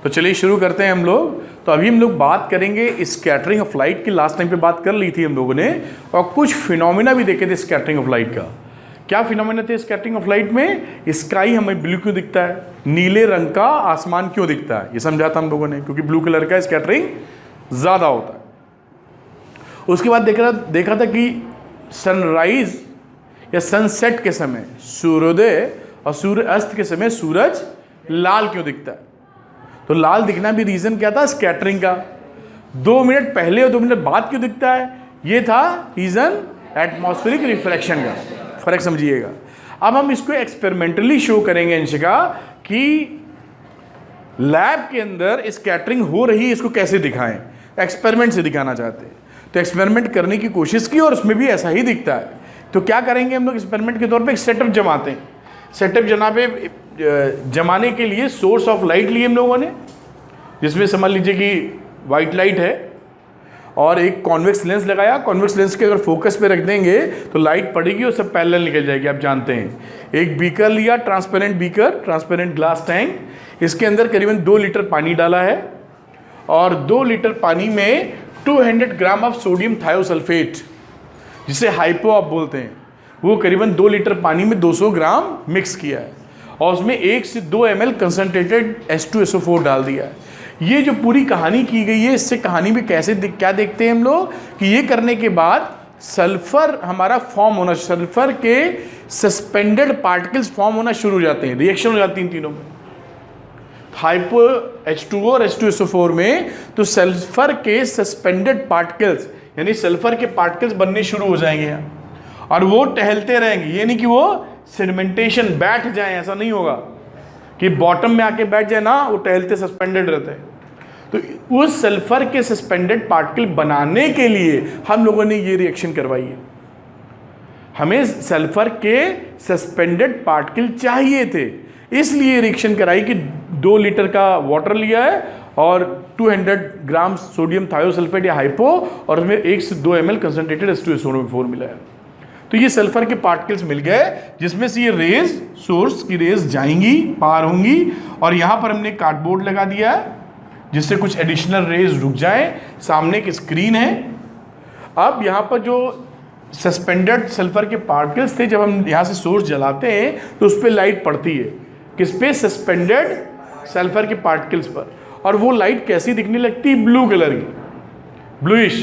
तो चलिए शुरू करते हैं हम लोग। तो अभी हम लोग बात करेंगे स्कैटरिंग ऑफ लाइट की। लास्ट टाइम पे बात कर ली थी हम लोगों ने, और कुछ फिनोमिना भी देखे थे स्कैटरिंग ऑफ लाइट का। क्या फिनोमिना थे स्कैटरिंग ऑफ लाइट में? स्काई हमें ब्लू क्यों दिखता है, नीले रंग का आसमान क्यों दिखता है, ये समझा था हम लोगों ने, क्योंकि ब्लू कलर का स्कैटरिंग ज़्यादा होता है। उसके बाद देखा था कि सनराइज या सनसेट के समय सूर्योदय और सूर्य अस्त के समय सूरज लाल क्यों दिखता है। तो लाल दिखना भी रीज़न क्या था? स्कैटरिंग का। 2 मिनट पहले और 2 मिनट बाद क्यों दिखता है? ये था रीज़न एटमॉस्फेरिक रिफ्लेक्शन का। फर्क समझिएगा। अब हम इसको एक्सपेरिमेंटली शो करेंगे अंशिका कि लैब के अंदर स्कैटरिंग हो रही है, इसको कैसे दिखाएं। एक्सपेरिमेंट से दिखाना चाहते हैं, तो एक्सपेरिमेंट करने की कोशिश की और उसमें भी ऐसा ही दिखता है। तो क्या करेंगे हम लोग एक्सपेरिमेंट के तौर पे? एक सेटअप जमाते हैं। सेटअप जमाने के लिए सोर्स ऑफ लाइट लिए हम लोगों ने, जिसमें समझ लीजिए कि वाइट लाइट है, और एक कॉन्वेक्स लेंस लगाया। कॉन्वेक्स लेंस के अगर फोकस पे रख देंगे तो लाइट पड़ेगी और सब पैरेलल निकल जाएगी, आप जानते हैं। एक बीकर लिया, transparent beaker, transparent glass tank. इसके अंदर करीबन 2 लीटर पानी डाला है, और 2 लीटर पानी में 200 ग्राम ऑफ सोडियम थायोसल्फेट, जिसे हाइपो आप बोलते हैं, वो करीबन 2 लीटर पानी में 200 ग्राम मिक्स किया है, और उसमें 1 से 2 ml कंसनट्रेटेड H2SO4 डाल दिया है। ये जो पूरी कहानी की गई है, इससे कहानी में क्या देखते हैं हम लोग कि ये करने के बाद सल्फर हमारा फॉर्म होना, सल्फर के सस्पेंडेड पार्टिकल्स फॉर्म होना शुरू हो जाते हैं, रिएक्शन हो जाती है इन तीनों में, हाइपो H2O और H2SO4 में। तो सल्फर के सस्पेंडेड पार्टिकल्स यानी सल्फर के पार्टिकल्स बनने शुरू हो जाएंगे, और वो टहलते रहेंगे। ये नहीं कि वो सेडिमेंटेशन बैठ जाए, ऐसा नहीं होगा कि बॉटम में आके बैठ जाए ना, वो टहलते सस्पेंडेड रहते हैं। तो उस सल्फर के सस्पेंडेड पार्टिकल बनाने के लिए हम लोगों ने ये रिएक्शन करवाई है। हमें सल्फर के सस्पेंडेड पार्टिकल चाहिए थे, इसलिए रिएक्शन कराई कि 2 लीटर का वाटर लिया है और 200 ग्राम सोडियम थायोसल्फेट या हाइपो, और उसमें 1 से 2 ml कंसनट्रेटेड H2SO4 मिला है। तो ये सल्फर के पार्टिकल्स मिल गए, जिसमें से ये रेज, सोर्स की रेज जाएंगी, पार होंगी, और यहाँ पर हमने कार्डबोर्ड लगा दिया है जिससे कुछ एडिशनल रेज रुक जाए। सामने एक स्क्रीन है। अब यहाँ पर जो सस्पेंडेड सल्फर के पार्टिकल्स थे, जब हम यहाँ से सोर्स जलाते हैं तो उस पर लाइट पड़ती है। किस पे? सस्पेंडेड सल्फर के पार्टिकल्स पर। और वो लाइट कैसी दिखने लगती है? ब्लू कलर की, ब्लूइश।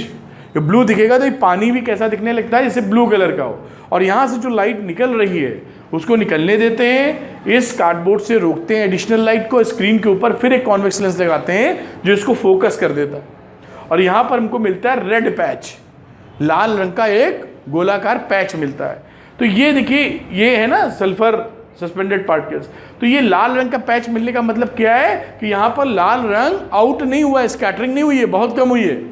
ये ब्लू दिखेगा तो ये पानी भी कैसा दिखने लगता है? जैसे ब्लू कलर का हो। और यहाँ से जो लाइट निकल रही है उसको निकलने देते हैं, इस कार्डबोर्ड से रोकते हैं एडिशनल लाइट को, स्क्रीन के ऊपर फिर एक कॉन्वेक्स लेंस लगाते हैं जो इसको फोकस कर देता है, और यहाँ पर हमको मिलता है रेड पैच, लाल रंग का एक गोलाकार पैच मिलता है। तो ये देखिए, ये है ना सल्फर सस्पेंडेड पार्टिकल्स। तो ये लाल रंग का पैच मिलने का मतलब क्या है कि यहाँ पर लाल रंग आउट नहीं हुआ है, स्कैटरिंग नहीं हुई है, बहुत कम हुई है।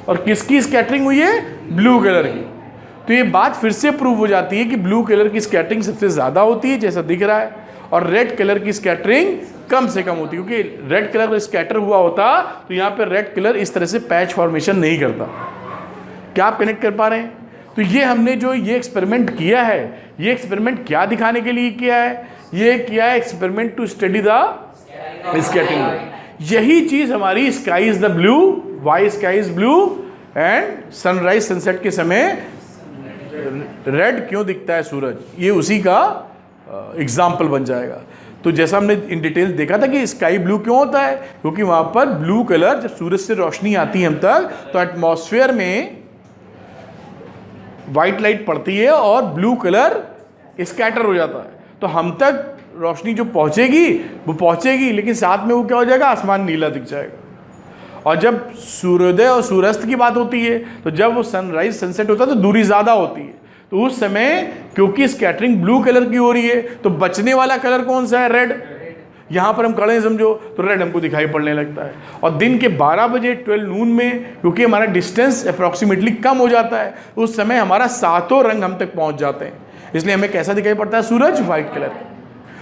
और किसकी स्कैटरिंग हुई है? ब्लू कलर की। तो ये बात फिर से प्रूव हो जाती है कि ब्लू कलर की स्कैटरिंग सबसे ज़्यादा होती है, जैसा दिख रहा है, और रेड कलर की स्कैटरिंग कम से कम होती है, क्योंकि रेड कलर स्कैटर हुआ होता तो यहाँ पर रेड कलर इस तरह से पैच फॉर्मेशन नहीं करता। क्या आप कनेक्ट कर पा रहे हैं? तो ये हमने जो ये एक्सपेरिमेंट किया है, ये एक्सपेरिमेंट क्या दिखाने के लिए किया है? ये किया है experiment to study the scattering. यही चीज़ हमारी sky is the blue, why sky is blue, and sunrise sunset के समय रेड क्यों दिखता है सूरज, ये उसी का एग्जाम्पल बन जाएगा। तो जैसा हमने इन डिटेल देखा था कि स्काई ब्लू क्यों होता है, क्योंकि वहाँ पर ब्लू कलर, जब सूरज से रोशनी आती है हम तक, तो एटमॉस्फेयर में वाइट लाइट पड़ती है और ब्लू कलर स्कैटर हो जाता है। तो हम तक रोशनी जो पहुँचेगी वो पहुँचेगी, लेकिन साथ में वो क्या हो जाएगा? आसमान नीला दिख जाएगा। और जब सूर्योदय और सूर्यास्त की बात होती है, तो जब वो सनराइज सनसेट होता है तो दूरी ज़्यादा होती है, तो उस समय क्योंकि स्कैटरिंग ब्लू कलर की हो रही है, तो बचने वाला कलर कौन सा है? रेड। यहाँ पर हम खड़े हैं समझो, तो रेड हमको दिखाई पड़ने लगता है। और दिन के 12 बजे 12 नून में, क्योंकि हमारा डिस्टेंस अप्रॉक्सीमेटली कम हो जाता है, उस समय हमारा सातों रंग हम तक पहुँच जाते हैं, इसलिए हमें कैसा दिखाई पड़ता है? सूरज वाइट कलर।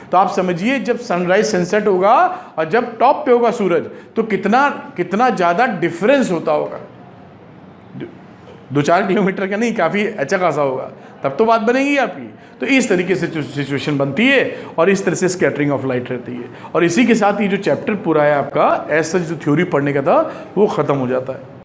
तो आप समझिए, जब सनराइज सनसेट होगा और जब टॉप पे होगा सूरज, तो कितना ज़्यादा डिफरेंस होता होगा। 2-4 किलोमीटर का नहीं, काफ़ी अच्छा खासा होगा, तब तो बात बनेगी आपकी। तो इस तरीके से सिचुएशन बनती है और इस तरह से स्कैटरिंग ऑफ लाइट रहती है। और इसी के साथ ये जो चैप्टर पूरा है आपका, ऐसा जो थ्योरी पढ़ने का था वो ख़त्म हो जाता है।